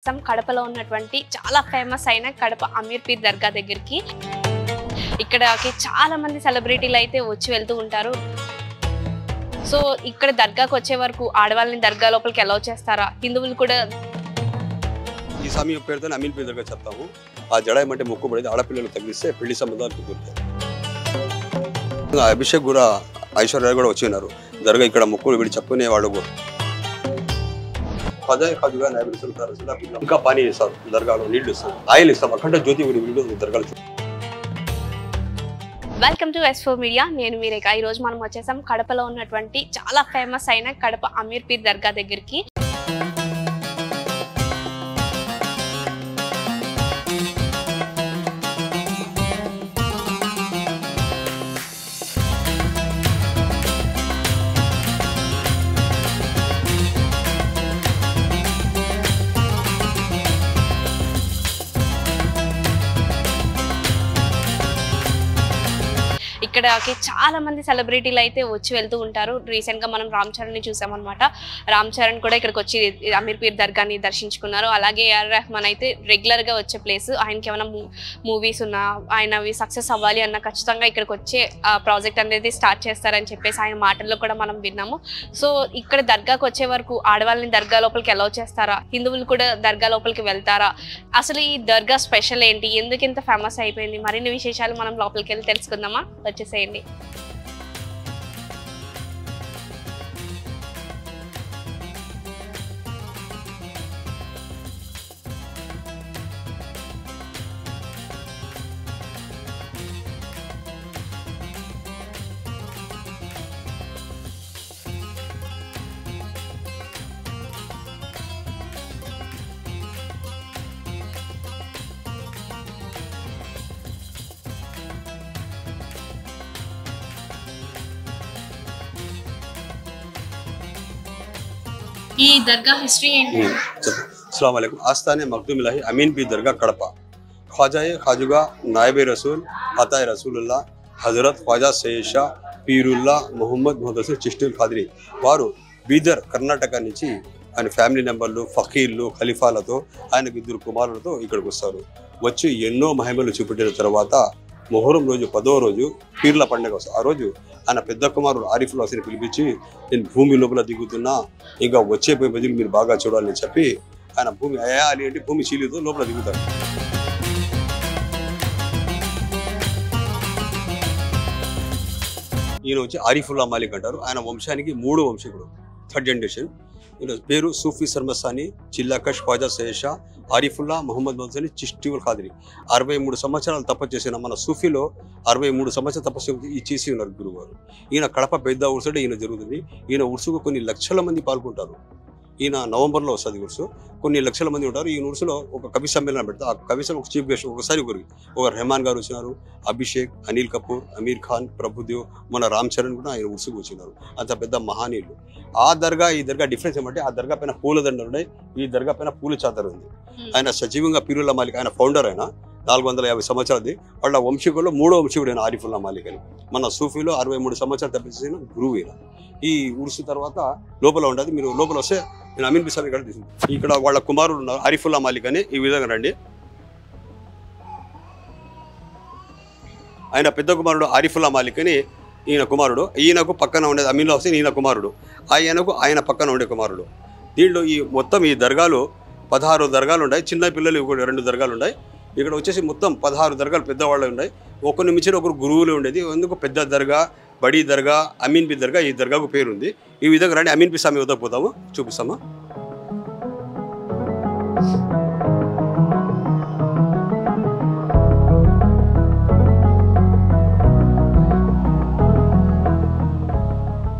వచ్చేసాం కడపలో ఉన్నటువంటి చాలా ఫేమస్ అయిన కడప అమీర్ పీర్ దర్గా దగ్గరికి. ఇక్కడకి చాలా మంది సెలబ్రిటీలు అయితే వచ్చి వెళ్తూ ఉంటారు. సో ఇక్కడ దర్గాకు వచ్చే వరకు ఆడవాళ్ళని దర్గా లోపలికి అలౌ చేస్తారా? హిందువులు కూడా ఈ సమయం పేరుతో అమీర్ పీర్ దర్గా చెప్తాము. ఆ జడాయి అంటే మొక్కుబడేది ఆడపిల్లలు తగిలిస్తే పెళ్లి సంబంధాలు కుదురుతాయి. అభిషేక్ కూడా ఐశ్వర్య కూడా వచ్చి ఉన్నారు దర్గా. ఇక్కడ మొక్కులు వీడి చెప్పుకునేవాడు కూడా ఇంకా పానీ ఇస్తారు దర్గాలో, నీళ్లు ఇస్తాం, ఆయిల్ ఇస్తాం, అఖండ జ్యోతి వీడియో దర్గాలు. Welcome to S4 media. నేను మీరేక. ఈ రోజు మనం వచ్చేసాం కడపలో ఉన్నటువంటి చాలా ఫేమస్ అయిన కడప అమీర్ పీర్ దర్గా దగ్గరికి. ఇక్కడకి చాలా మంది సెలబ్రిటీలు అయితే వచ్చి వెళ్తూ ఉంటారు. రీసెంట్ గా మనం రామ్ చరణ్ ని చూసామన్నమాట. రామ్ చరణ్ కూడా ఇక్కడికి వచ్చి అమీర్ పీర్ దర్గాని దర్శించుకున్నారు. అలాగే AR రెహమాన్ అయితే రెగ్యులర్ గా వచ్చే ప్లేస్. ఆయనకి ఏమైనా మూవీస్ ఉన్నా, ఆయనవి సక్సెస్ అవ్వాలి అన్న ఖచ్చితంగా ఇక్కడికి వచ్చే ప్రాజెక్ట్ అనేది స్టార్ట్ చేస్తారని చెప్పేసి ఆయన మాటల్లో కూడా మనం విన్నాము. సో ఇక్కడ దర్గాకు వచ్చే వరకు ఆడవాళ్ళని దర్గా లోపలికి అలౌ చేస్తారా? హిందువులు కూడా దర్గా లోపలికి వెళ్తారా? అసలు ఈ దర్గా స్పెషల్ ఏంటి? ఎందుకు ఇంత ఫేమస్ అయిపోయింది? మరిన్ని విశేషాలు మనం లోపలికి వెళ్ళి తెలుసుకుందామా? వచ్చేసేయండి. ఈ దర్గా హిస్టరీ ఏంటి? अस्सलाम वालेकुम. आस्ताने मखदूम इलाही अमीन पीर दरगाह कड़पा. ख्वाजाए खाजुगा नायब रसूल अताए रसूलुल्लाह हजरत ख्वाजा सैयद शाह पीरुल्लाह मोहम्मद मुहद्दिस चिश्ती ఖాద్రి వారు బీదర్ కర్ణాటక నుంచి ఆయన ఫ్యామిలీ మెంబర్లు, ఫకీర్లు, ఖలీఫాలతో ఆయనకు 2 కుమారులతో ఇక్కడికి వస్తారు. వచ్చి ఎన్నో మహిమలు చూపెట్టిన తర్వాత మొహరం రోజు 10వ రోజు పీర్ల పండుగ వస్తుంది. ఆ రోజు ఆయన పెద్ద కుమారుడు ఆరిఫుల్ హసన్ పిలిపించి, నేను భూమి లోపల దిగుతున్నా, ఇంకా వచ్చే బదులు మీరు బాగా చూడాలని చెప్పి ఆయన భూమి అయ్యాలి అంటే భూమి చీలితో లోపల దిగుతారు. ఈయన వచ్చి ఆరిఫుల్లా మాలిక్ అంటారు. ఆయన వంశానికి 3వ వంశీకుడు, 3rd జనరేషన్. ఈయన పేరు సూఫీ సర్మస్థాని చిల్లాకష్ ఖ్వాజా సయ్యద్ షా ఆరిఫుల్లా మొహమ్మద్ ముహద్దీస్ చిష్టీ ఖాద్రి. 63 సంవత్సరాలు తపస్సు చేసిన మన సూఫీలో 63 సంవత్సరాలు తపస్సు చేసి ఉన్నారు గురువారు. ఈయన కడప పెద్ద ఉరుసుడే ఈయన జరుగుతుంది. ఈయన ఉరుసుకు కొన్ని లక్షల మంది పాల్గొంటారు. ఈయన నవంబర్లో వస్తుంది ఉరుసు. కొన్ని లక్షల మంది ఉంటారు. ఈ ఉరుసులో ఒక కవి సమ్మేళనం పెడతారు. ఆ కవి ఒక చీఫ్ గెస్ట్ ఒకసారి ఒక రెహమాన్ గారు వచ్చినారు, అభిషేక్, అనిల్ కపూర్, అమీర్ ఖాన్, ప్రభుదేవ్, మన రామ్ చరణ్ కూడా ఆయన ఉరుసుకు వచ్చినారు. అంత పెద్ద మహానీయులు. ఆ దర్గా ఈ దర్గా డిఫరెన్స్ ఏమంటే ఆ దర్గా పైన పూల దండలు ఉన్నాయి, ఈ దర్గా పైన పూల చాదరు ఉంది. ఆయన సజీవంగా పీరుల్లా మాలిక్, ఆయన ఫౌండర్. ఆయన 450 సంవత్సరాలది. వాళ్ళ వంశీకుల్లో 3వ వంశీకుడు ఆయన ఆరిఫుల్లా మాలిక్ అని. మన సూఫీలో 63 సంవత్సరాలు తప్పించిన గురువు ఈయన. ఈ ఉరుసు తర్వాత లోపల ఉండదు. మీరు లోపల వస్తే నేను అమీన్ పీర్ ఇక్కడ తీసుకుంటాను. ఇక్కడ వాళ్ళ కుమారుడు ఉన్నారు ఆరిఫుల్లా మాలిక్ అని. ఈ విధంగా రండి. ఆయన పెద్ద కుమారుడు ఆరిఫుల్లా మాలిక్ అని ఈయన కుమారుడు. ఈయనకు పక్కన ఉండేది అమీన్ హుసేన్, ఈయన కుమారుడు. ఆయనకు ఆయన పక్కన ఉండే కుమారుడు. దీంట్లో ఈ మొత్తం ఈ దర్గాలు 16 దర్గాలు ఉన్నాయి. చిన్న పిల్లలు 2 దర్గాలు ఉన్నాయి. ఇక్కడ వచ్చేసి మొత్తం 16 దర్గాలు పెద్దవాళ్ళు ఉన్నాయి. ఒకరిని మించిన ఒకరు గురువులు ఉండేది. ఎందుకు పెద్ద దర్గా, బడీ దర్గా, అమీన్ పీర్ దర్గా, ఈ దర్గాకు పేరు ఉంది. ఈ విధంగా రండి, అమీన్ పీర్ స్వామి వద్దకు పోతాము, చూపిస్తామా.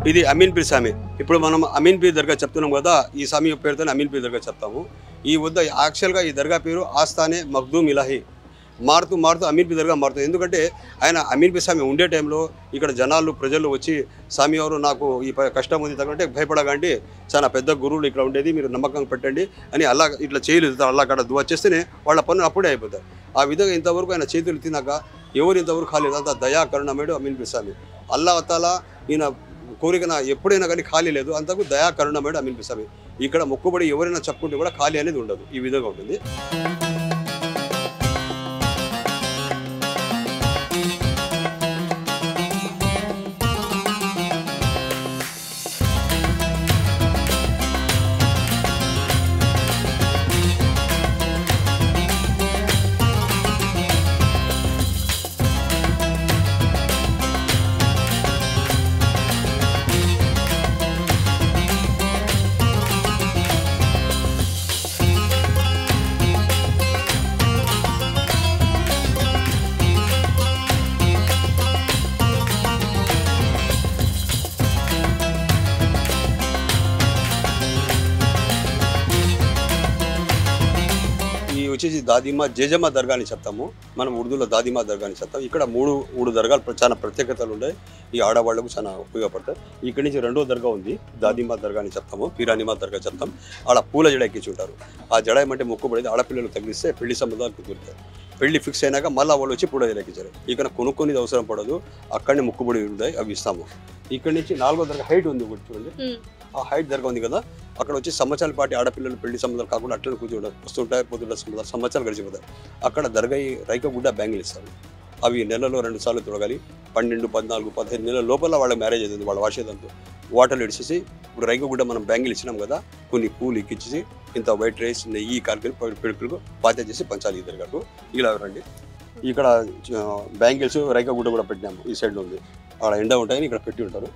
ఇది అమీన్ పీర్ స్వామి. ఇప్పుడు మనం అమీన్ పీర్ దర్గా చెప్తున్నాం కదా, ఈ స్వామి పేరుతో అమీన్ పీర్ దర్గా చెప్తాము. ఈ వద్ద యాక్చువల్గా ఈ దర్గా పేరు ఆస్థానే మఖ్దూమ్ ఇలాహీ. మారుతూ అమీర్ పీర్ దర్గా మారుతుంది. ఎందుకంటే ఆయన అమీర్ పీర్ స్వామి ఉండే టైంలో ఇక్కడ ప్రజలు వచ్చి స్వామి ఎవరు నాకు ఈ కష్టం ఉంది తగ్గంటే భయపడకండి, చాలా పెద్ద గురువులు ఇక్కడ ఉండేది, మీరు నమ్మకం పెట్టండి అని అలా ఇట్లా చేయలేదు. అలా అక్కడ దువా చేస్తేనే వాళ్ళ పనులు అప్పుడే అయిపోతాయి. ఆ విధంగా ఇంతవరకు ఆయన చేతులు తిన్నాక ఎవరు ఇంతవరకు ఖాళీ, అంత దయా కరుణమేడు అమీన్ పీర్ స్వామి. అల్లాహ్ తాలా ఈయన కోరికన ఎప్పుడైనా కానీ ఖాళీ లేదు, అంతకు దయా కరుణమేడు అమీన్ పీర్ స్వామి. ఇక్కడ మొక్కుబడి ఎవరైనా చెప్పుకుంటే కూడా ఖాళీ అనేది ఉండదు. ఈ విధంగా ఉంటుంది. వచ్చేసి దాదిమా జేజమ్మ దర్గా అని చెప్తాము. మనం ఉర్దూలో దాదిమా దర్గా అని చెప్తాం. ఇక్కడ మూడు దర్గాలు చాలా ప్రత్యేకతలు ఉన్నాయి. ఈ ఆడవాళ్లకు చాలా ఉపయోగపడతాయి. ఇక్కడి నుంచి రెండో దర్గా ఉంది, దాదిమా దర్గా అని చెప్తాము, పీరానిమా దర్గా చెప్తాం. ఆడ పూల జడ ఎక్కించుంటారు. ఆ జడ ఏమంటే మొక్కుబడి ఆడపిల్లలు తగిలిస్తే పెళ్లి సంబంధాలు కుదురుతాయి. పెళ్లి ఫిక్స్ అయినాక మళ్ళీ వాళ్ళు వచ్చి పూల జడ ఎక్కించారు. ఇక్కడ కొనుక్కొనేది అవసరం పడదు, అక్కడనే మొక్కుబడి ఉంటాయి, అవి ఇస్తాము. ఇక్కడి నుంచి 4వ దర్గా హైట్ ఉంది ఒకటి చూడండి. ఆ హైట్ దర్గా ఉంది కదా, అక్కడ వచ్చి సంవత్సరాల పాటి ఆడపిల్లలు పెళ్లి సంబంధాలు కాకుండా అట్లా కూర్చోండి వస్తుంటాయి, పొద్దున్న సంవత్సరాలు గడిచిపోతాయి. అక్కడ దర్గా రైకగుడ్డ బ్యాంగిల్ ఇస్తారు. అవి నెలలో 2 సార్లు తొడగాలి. 12, 14, 15 నెలల లోపల వాళ్ళ మ్యారేజ్ అవుతుంది. వాళ్ళ వాసేదంతో వాటర్లు ఇడిచేసి ఇప్పుడు రైకగుడ్డ మనం బ్యాంగిల్ ఇచ్చినాం కదా, కొన్ని పూలు ఎక్కించేసి ఇంత వైట్ రైస్ నెయ్యి కాలికలు పెడుకులకు బాధ్యత చేసి పంచాలి. ఈ దర్గాకు ఇలా రండి. ఇక్కడ బ్యాంగిల్స్ రైకగుడ్డ కూడా పెట్టినాము. ఈ సైడ్లో ఉంది, అక్కడ ఎండ ఉంటాయని ఇక్కడ పెట్టి ఉంటారు,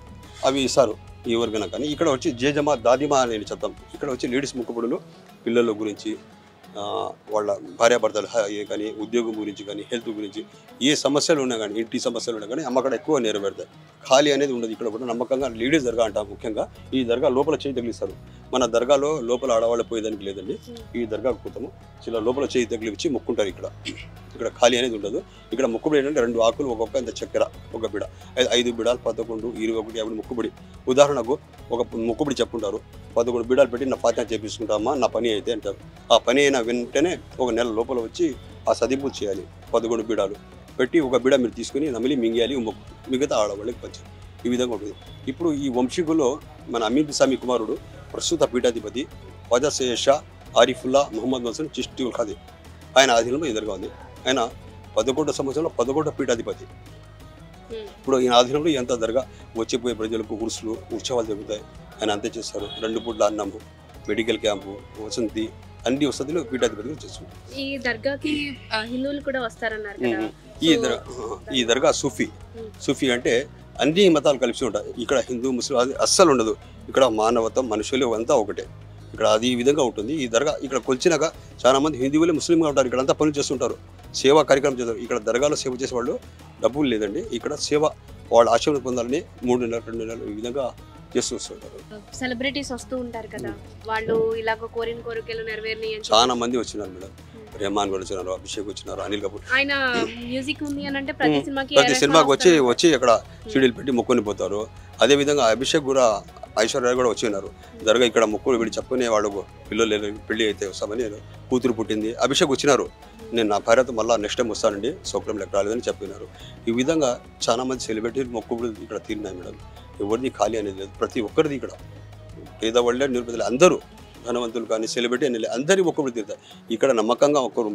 అవి ఇస్తారు ఎవరికైనా. కానీ ఇక్కడ వచ్చి జేజమా దాదిమా అని చెప్తాం. ఇక్కడ వచ్చి లేడీస్ మొక్కుబడులు పిల్లల గురించి, వాళ్ళ భార్యాభర్తలు కానీ, ఉద్యోగం గురించి కానీ, హెల్త్ గురించి ఏ సమస్యలు ఉన్నా కానీ, ఇంటి సమస్యలు ఉన్నా కానీ అమ్మక్కడ ఎక్కువ నెరవేరుతాయి. ఖాళీ అనేది ఉండదు. ఇక్కడ కూడా నమ్మకంగా లేడీస్ దర్గా అంటాం. ముఖ్యంగా ఈ దర్గా లోపల చేయి తగిలిస్తారు. మన దర్గాలో లోపల ఆడవాళ్ళు పోయేదానికి లేదండి. ఈ దర్గాకు పోతాము, చిన్న లోపల చేయి తగిలిచ్చి మొక్కుంటారు. ఇక్కడ ఖాళీ అనేది ఉండదు. ఇక్కడ మొక్కుబడి ఏంటంటే 2 ఆకులు, ఒక్కొక్క ఇంత చక్కెర, ఒక బిడ, 5 బిడాలు, 11, 21, 50 మొక్కుబడి. ఉదాహరణకు ఒక మొక్కుబడి చెప్పుకుంటారు, 11 బిడాలు పెట్టి నా ఫాతిహా చేపించుకుంటామా, నా పని అయితే అంటారు. ఆ పని అయిన వెంటనే ఒక నెల లోపల వచ్చి ఆ సదింపు చేయాలి. 11 బిడాలు పెట్టి ఒక బిడ మీరు తీసుకుని నమిలి మింగేయాలి, మిగతా ఆడవాళ్ళకి పంచాలి. ఈ విధంగా ఉంటుంది. ఇప్పుడు ఈ వంశీకులో మన అమీర్ సామి కుమారుడు ప్రస్తుత పీఠాధిపతి ఖాజా సయ్యద్ షా ఆరిఫుల్లా ముహమ్మద్ మసన్ చిష్టి ఉల్ ఖాదీ, ఆయన ఆధీనంలో ఎదురుగా ఉంది. ఆయన 11వ సంవత్సరంలో 11వ పీఠాధిపతి. ఇప్పుడు ఈయన ఆధీనంలో ఎంత దర్గా వచ్చిపోయే ప్రజలకు ఉరుసులు ఉత్సవాలు జరుగుతాయి. ఆయన అంతే చేస్తారు. 2 పూట్ల అన్నము, మెడికల్ క్యాంపు, వసంతి, అన్ని వసతులు పీఠాధిపతిగా చేస్తున్నారు. ఈ దర్గాకి హిందువులు కూడా వస్తారన్నారు కదా. ఈ దర్గా సూఫీ అంటే అన్ని మతాలు కలిసి ఉంటాయి. ఇక్కడ హిందూ ముస్లిం అది అస్సలు ఉండదు. ఇక్కడ మానవత్వం, మనుషులు అంతా ఒకటే. ఇక్కడ అది ఈ విధంగా ఉంటుంది. ఈ దర్గా ఇక్కడ కొలిచినాక చాలా మంది హిందువులే ముస్లింగా ఉంటారు. ఇక్కడ అంతా పనులు చేస్తుంటారు, సేవా కార్యక్రమం చేస్తారు. ఇక్కడ దర్గాలో సేవ చేసే వాళ్ళు డబ్బులు లేదండి. ఇక్కడ సేవ వాళ్ళ ఆశీర్వాదం పొందాలని 3 నెలలు 2 నెలలు ఈ విధంగా చేస్తూ వస్తుంటారు. సెలబ్రిటీస్ వస్తూ ఉంటారు కదా, వాళ్ళు ఇలాగ కోరిన కోరికలు నెరవేరిని చాలా మంది వచ్చినారు మేడం. రెహమాన్ కూడా వచ్చినారు, అభిషేక్ వచ్చినారు, అనిల్ కపూర్. ఆయన మ్యూజిక్ ఉంది అని అంటే ప్రతి సినిమాకి వచ్చి అక్కడ సీడీలు పెట్టి మొక్కుని పోతారు. అదే విధంగా అభిషేక్ కూడా, ఐశ్వర్య కూడా వచ్చినారు దర్గా. ఇక్కడ మొక్కులు వీడు చెప్పుకునే వాళ్ళకు పిల్లలు పెళ్లి అయితే వస్తామని, కూతురు పుట్టింది, అభిషేక్ వచ్చినారు. నేను నా భార్యతో మళ్ళీ నెక్స్ట్ టైం వస్తానండి, సౌకర్యం లెక్క రాలేదని చెప్పినారు. ఈ విధంగా చాలా మంది సెలబ్రిటీ మొక్కులు ఇక్కడ తీరినాయి మేడం. ఎవరిది ఖాళీ అనేది లేదు. ప్రతి ఒక్కరిది ఇక్కడ పేదవాళ్ళే నిరుపేదలు అందరూ, ధనవంతులు కానీ సెలబ్రిటీ అని అందరి మొక్కుబడి తీరుతాయి. ఇక్కడ నమ్మకంగా ఒక్కరు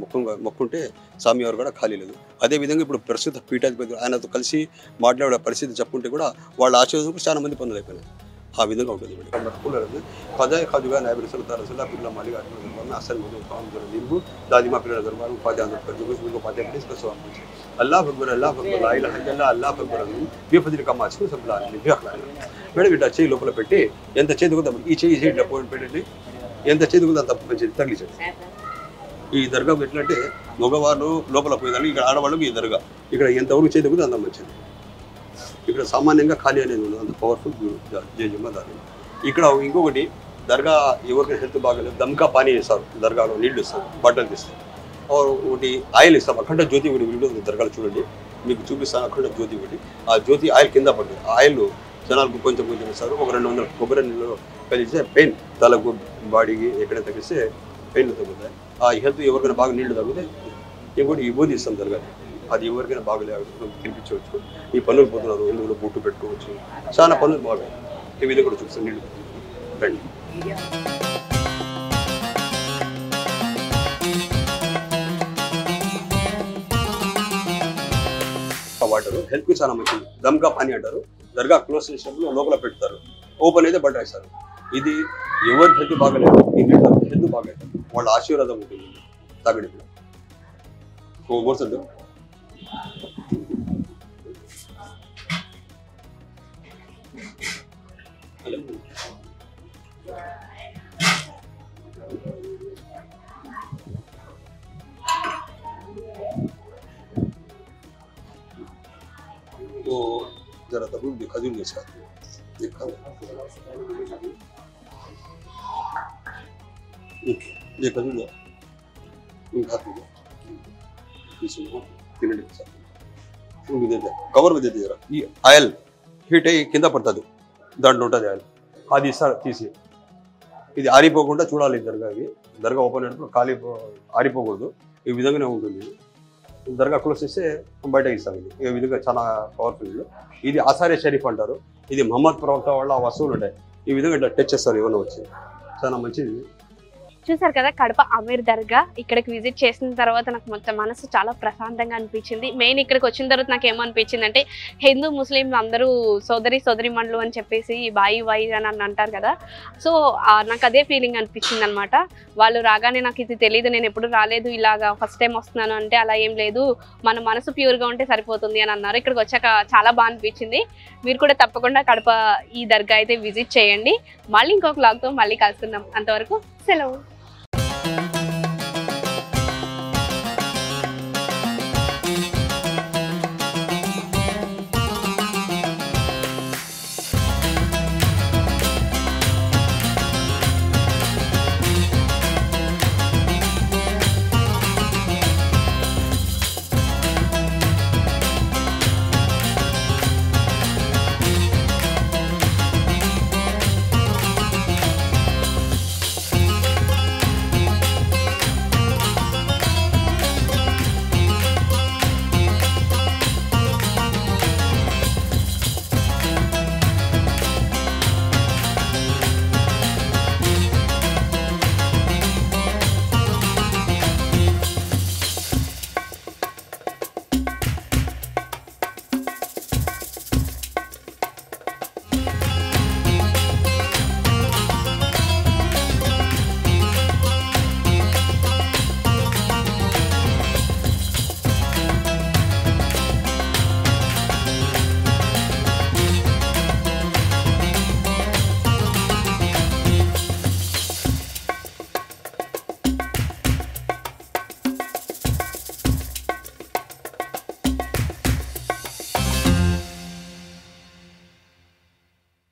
మొక్కుంటే స్వామివారు కూడా ఖాళీ లేదు. అదేవిధంగా ఇప్పుడు ప్రస్తుత పీఠాధిపతి ఆయనతో కలిసి మాట్లాడే పరిస్థితి చెప్పుకుంటే కూడా వాళ్ళ ఆశీర్వాదం చాలా మంది పనులు అయిపోయినాయి. ఆ విధంగా ఉంటుంది. ఖాజా ఖాజుగా నాయబ్ రసూలుల్లాహ్ పిల్లల మాలిక అసలు నింబు దాదిమా పిల్లల దర్బారు ఫాతిహా అందరూ ఫాతిహా తీసుకొచ్చి అల్లాహ్ అక్బర్ లా ఇలాహ ఇల్లల్లాహ్ అల్లాహ్ అక్బర్ బిఫద్లి కమా మేడం ఇట్లా చేయి లోపల పెట్టి ఎంత చేతుకుందా ఈ చేయి ఇట్లా పెట్టి ఎంత చేతుకుందా అంత మంచిది తగిలించండి. ఈ దర్గా ఎట్లంటే మగవాళ్ళు లోపల పోయేదాన్ని, ఇక్కడ ఆడవాళ్ళకి ఈ దర్గా ఇక్కడ ఎంతవరకు చేతుకుందో అంత మంచిది. ఇక్కడ సామాన్యంగా ఖాళీ అనేది ఉండదు, అంత పవర్ఫుల్ జేజమ్మ దాదిమా. ఇక్కడ ఇంకొకటి దర్గా ఎవరికైనా హెల్త్ బాగాలేదు దమ్కా పానీ ఇస్తారు, దర్గాలో నీళ్లు ఇస్తారు, బట్టలు ఇస్తారు. ఒకటి ఆయిల్ ఇస్తాం, అఖండ జ్యోతి ఒకటి వీడియో దర్గాలు చూడండి, మీకు చూపిస్తాను. అఖండ జ్యోతి ఒకటి, ఆ జ్యోతి ఆయిల్ కింద పడుతుంది. ఆ ఆయిల్ జనాలకు కొంచెం ఇస్తారు. ఒక 200 కొబ్బరి నీళ్ళు కలిస్తే పెయిన్ తలకు బాడీకి ఎక్కడ తగ్గిస్తే పెయిన్లు తగ్గుతాయి. ఆ హెల్త్ ఎవరికైనా బాగా నీళ్లు తగ్గితే ఇంకోటి ఈ బోధి ఇస్తాం దర్గాకి, అది ఎవరికైనా బాగలేదు తినిపించవచ్చు. ఈ పనులు పోతున్నారు, ఎందుకు బొట్టు పెట్టుకోవచ్చు, చాలా పనులు బాగున్నాయి. ఈ విధంగా కూడా చూస్తాం నీళ్ళు రండి. వాటర్, హెల్త్ కి చాలా మంచిది. దమ్కా పానీ అంటారు. దర్గా క్లోజ్ చేసినప్పుడు లోపల పెడతారు, ఓపెన్ అయితే బట్ట వేస్తారు. ఇది ఎవరి హెల్త్ బాగలేదు, ఈ హెల్త్ బాగలేదు, వాళ్ళ ఆశీర్వాదం ఉంటుంది తాగడి. ఓ మోసద్దు तो जरा तब खजूर के साथ देखा ये खजूर कवर में देते जरा ఈ ఆయిల్ హీట్ అయ్యి కింద పడుతుంది, దాంట్లో ఉంటుంది ఆయిల్, అది ఇస్తారు తీసి. ఇది ఆరిపోకుండా చూడాలి దర్గాకి. దర్గా ఓపెన్ అయినప్పుడు ఖాళీ ఆరిపోకూడదు, ఈ విధంగానే ఉంటుంది. దర్గా క్లోజ్ చేస్తే బయటకి ఇస్తాం. ఇది ఈ విధంగా చాలా పవర్ఫుల్. ఇది ఆసారే షరీఫ్ అంటారు. ఇది మహమ్మద్ ప్రవక్త వాళ్ళ వస్తువులు ఉంటాయి, ఈ విధంగా ఇట్లా టచ్ చేస్తారు ఏమన్నా వచ్చి, చాలా మంచిది. చూసారు కదా కడప అమీర్ దర్గా. ఇక్కడికి విజిట్ చేసిన తర్వాత నాకు మొత్తం మనసు చాలా ప్రశాంతంగా అనిపించింది. మెయిన్ ఇక్కడికి వచ్చిన తర్వాత నాకు ఏమనిపించింది అంటే, హిందూ ముస్లింలు అందరూ సోదరిమణులు అని చెప్పేసి బాయి అని అంటారు కదా. సో నాకు అదే ఫీలింగ్ అనిపించింది అనమాట. వాళ్ళు రాగానే నాకు ఇది తెలియదు, నేను ఎప్పుడు రాలేదు, ఇలాగా ఫస్ట్ టైం వస్తున్నాను అంటే, అలా ఏం లేదు, మన మనసు ప్యూర్గా ఉంటే సరిపోతుంది అని అన్నారు. ఇక్కడికి వచ్చాక చాలా బాగా అనిపించింది. మీరు కూడా తప్పకుండా కడప ఈ దర్గా అయితే విజిట్ చేయండి. మళ్ళీ ఇంకొక వ్లాగ్తో మళ్ళీ కలుసుకుందాం. అంతవరకు సెలవు.